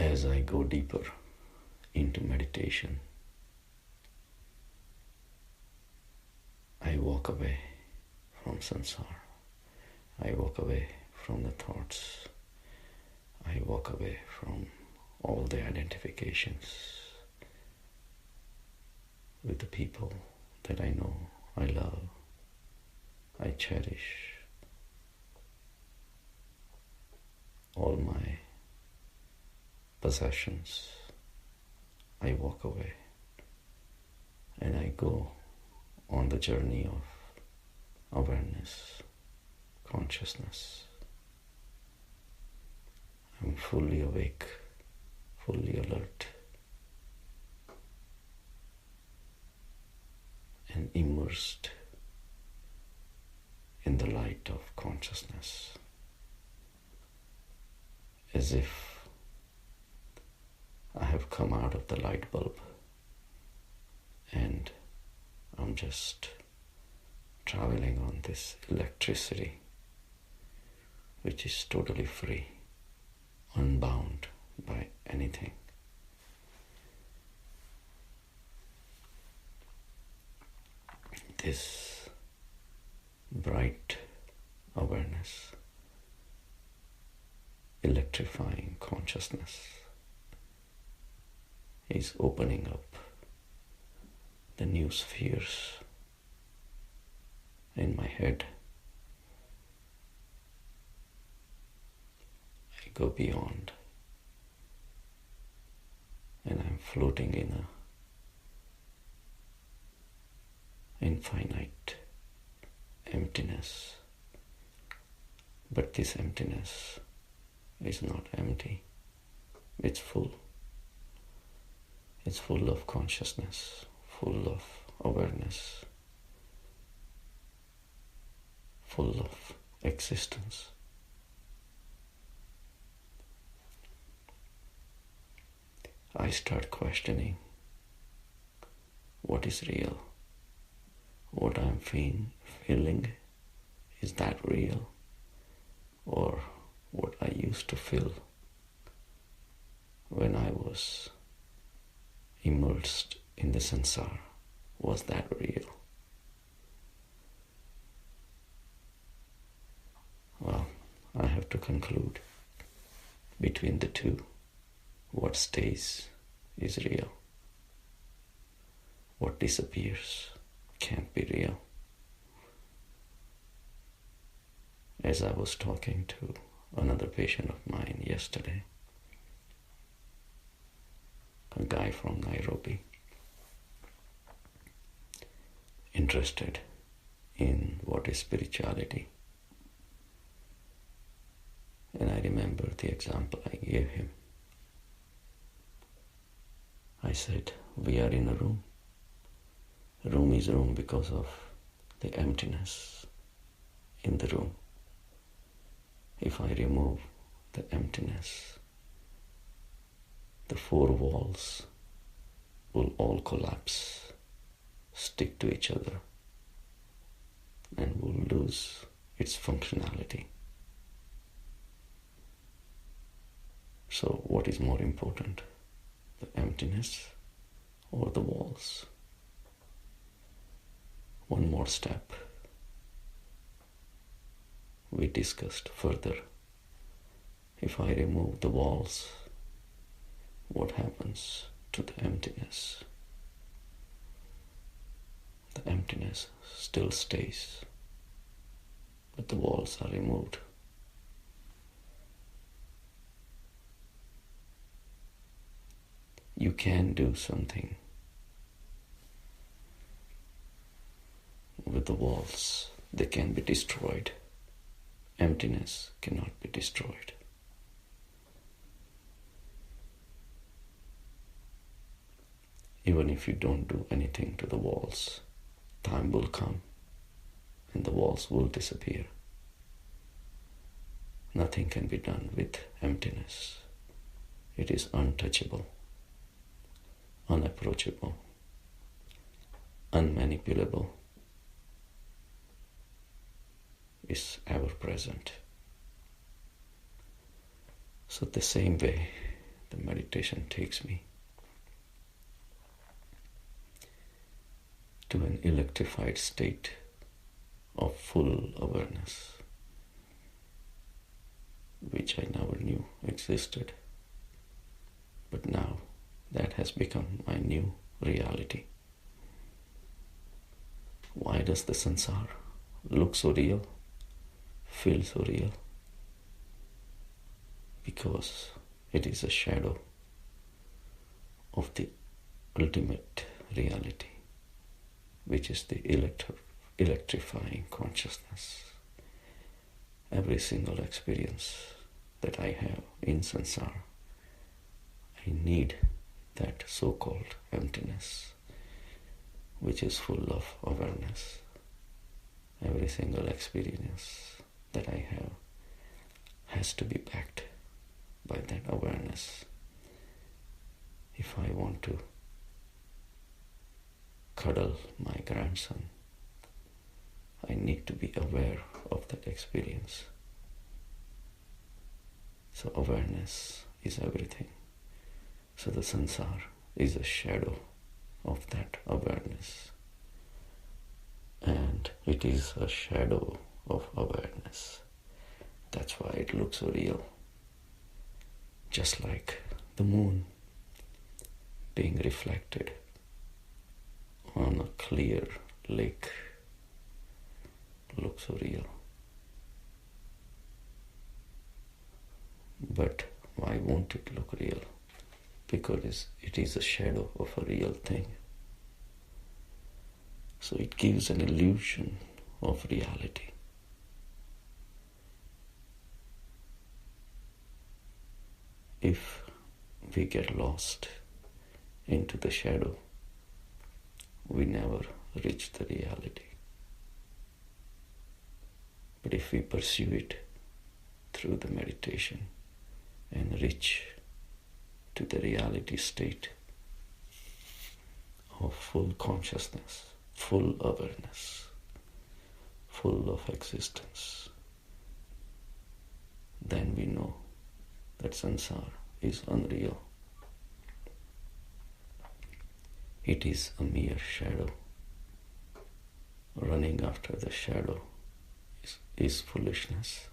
as I go deeper into meditation, I walk away from samsara. I walk away from the thoughts. I walk away from all the identifications with the people that I know, I love, I cherish. All my possessions, I walk away and I go on the journey of awareness, consciousness. I'm fully awake, fully alert, and immersed in the light of consciousness, as if I have come out of the light bulb and I'm just traveling on this electricity, which is totally free, unbound by anything. This bright awareness, electrifying consciousness is opening up the new spheres in my head. I go beyond and I'm floating in a infinite emptiness. But this emptiness is not empty. It's full. It's full of consciousness, full of awareness, full of existence. I start questioning what is real. What I'm feeling, is that real? Or what I used to feel when I was immersed in the samsara, was that real? Well, I have to conclude between the two, what stays is real. What disappears can't be real. As I was talking to another patient of mine yesterday, a guy from Nairobi, interested in what is spirituality. And I remember the example I gave him. I said, we are in a room. Room is room because of the emptiness in the room. If I remove the emptiness, the four walls will all collapse, stick to each other, and will lose its functionality. So what is more important, the emptiness or the walls? One more step. We discussed further. If I remove the walls, what happens to the emptiness? The emptiness still stays, but the walls are removed. You can do something with the walls. They can be destroyed. Emptiness cannot be destroyed. Even if you don't do anything to the walls, time will come and the walls will disappear. Nothing can be done with emptiness. It is untouchable, unapproachable, unmanipulable, is ever present. So the same way the meditation takes me to an electrified state of full awareness, which I never knew existed. But now that has become my new reality. Why does the sansar look so real, feel so real? Because it is a shadow of the ultimate reality, which is the electrifying consciousness. Every single experience that I have in sansar, I need that so-called emptiness, which is full of awareness. Every single experience that I have has to be backed by that awareness. If I want to cuddle my grandson, I need to be aware of that experience. So awareness is everything. So the sansar is a shadow of that awareness. And it is a shadow of awareness. That's why it looks so real. Just like the moon being reflected on a clear lake looks so real. But why won't it look real? Because it is a shadow of a real thing. So it gives an illusion of reality. If we get lost into the shadow, we never reach the reality. But if we pursue it through the meditation and reach to the reality state of full consciousness, full awareness, full of existence, then we know that sansar is unreal. It is a mere shadow. Running after the shadow is foolishness.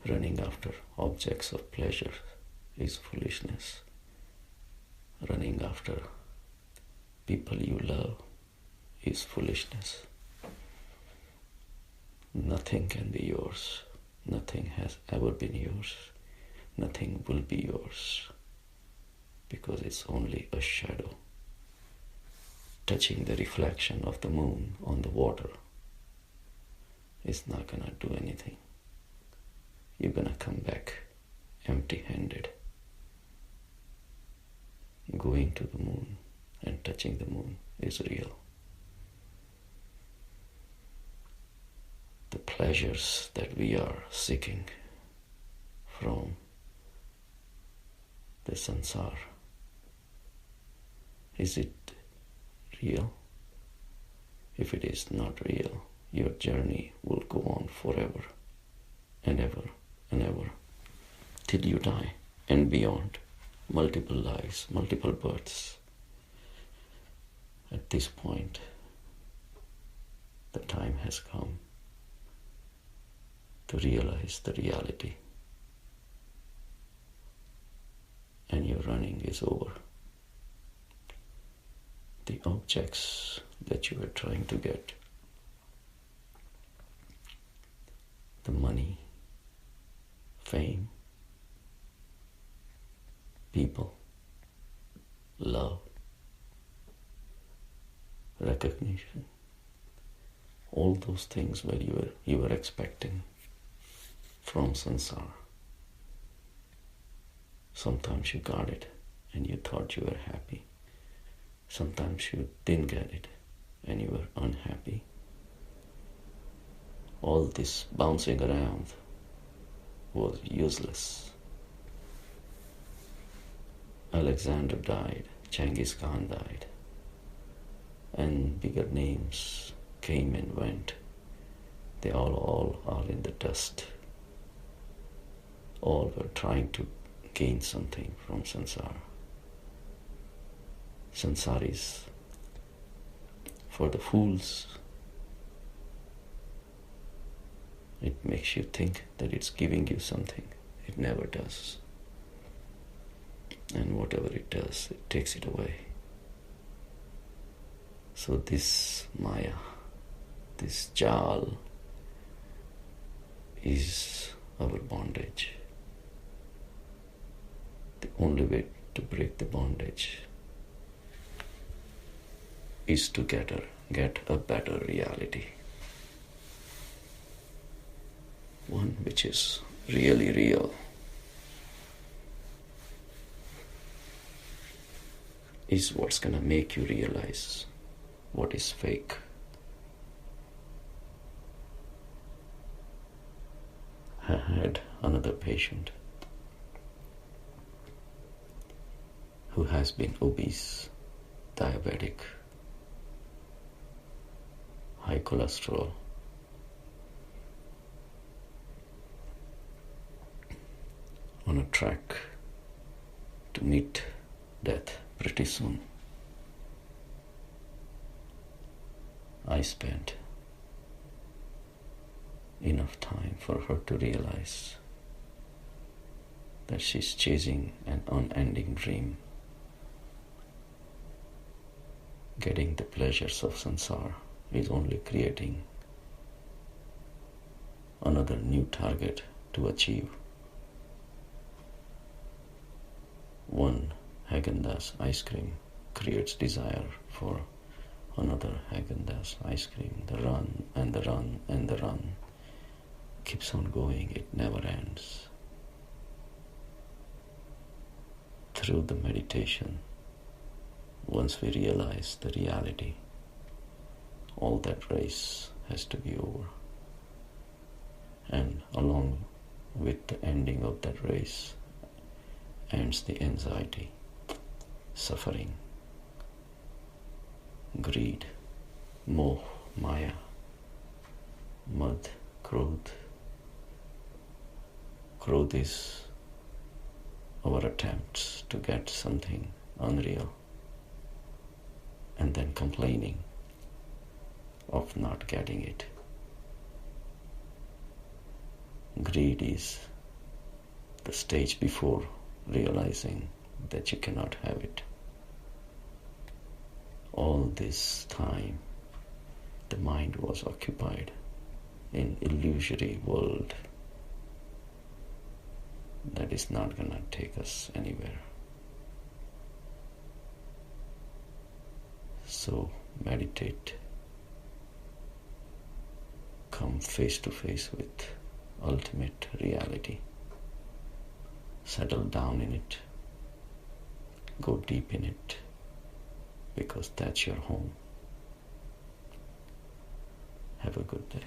Running after objects of pleasure is foolishness. Running after people you love is foolishness. Nothing can be yours. Nothing has ever been yours. Nothing will be yours, because it's only a shadow touching the reflection of the moon on the water. It's not gonna do anything. You're gonna come back empty-handed. Going to the moon and touching the moon is real. The pleasures that we are seeking from the sansar, is it real? If it is not real, your journey will go on forever and ever and ever till you die and beyond. Multiple lives, multiple births. At this point, the time has come to realize the reality, and your running is over. The objects that you were trying to get, the money, fame, people, love, recognition, all those things where you were expecting from sansar. Sometimes you got it and you thought you were happy. Sometimes you didn't get it and you were unhappy. All this bouncing around was useless. Alexander died, Genghis Khan died, and bigger names came and went. They all are in the dust. All were trying to gain something from samsara. Samsara is for the fools. It makes you think that it's giving you something. It never does. And whatever it does, it takes it away. So this Maya, this Jal, is our bondage. The only way to break the bondage is to get a better reality. One which is really real. Is what's gonna make you realize what is fake. I had another patient who has been obese, diabetic, high cholesterol, on a track to meet death pretty soon. I spent enough time for her to realize that she's chasing an unending dream, getting the pleasures of samsara is only creating another new target to achieve. One Haagen-Dazs ice cream creates desire for another Haagen-Dazs ice cream. The run and the run and the run keeps on going. It never ends. Through the meditation, once we realize the reality, all that race has to be over. And along with the ending of that race ends the anxiety, suffering, greed, moh, maya, mad, krodh. Krodh is our attempts to get something unreal and then complaining of not getting it. Greed is the stage before realizing that you cannot have it. All this time, the mind was occupied in illusory world that is not gonna take us anywhere. So meditate. Come face to face with ultimate reality. Settle down in it. Go deep in it, because that's your home. Have a good day.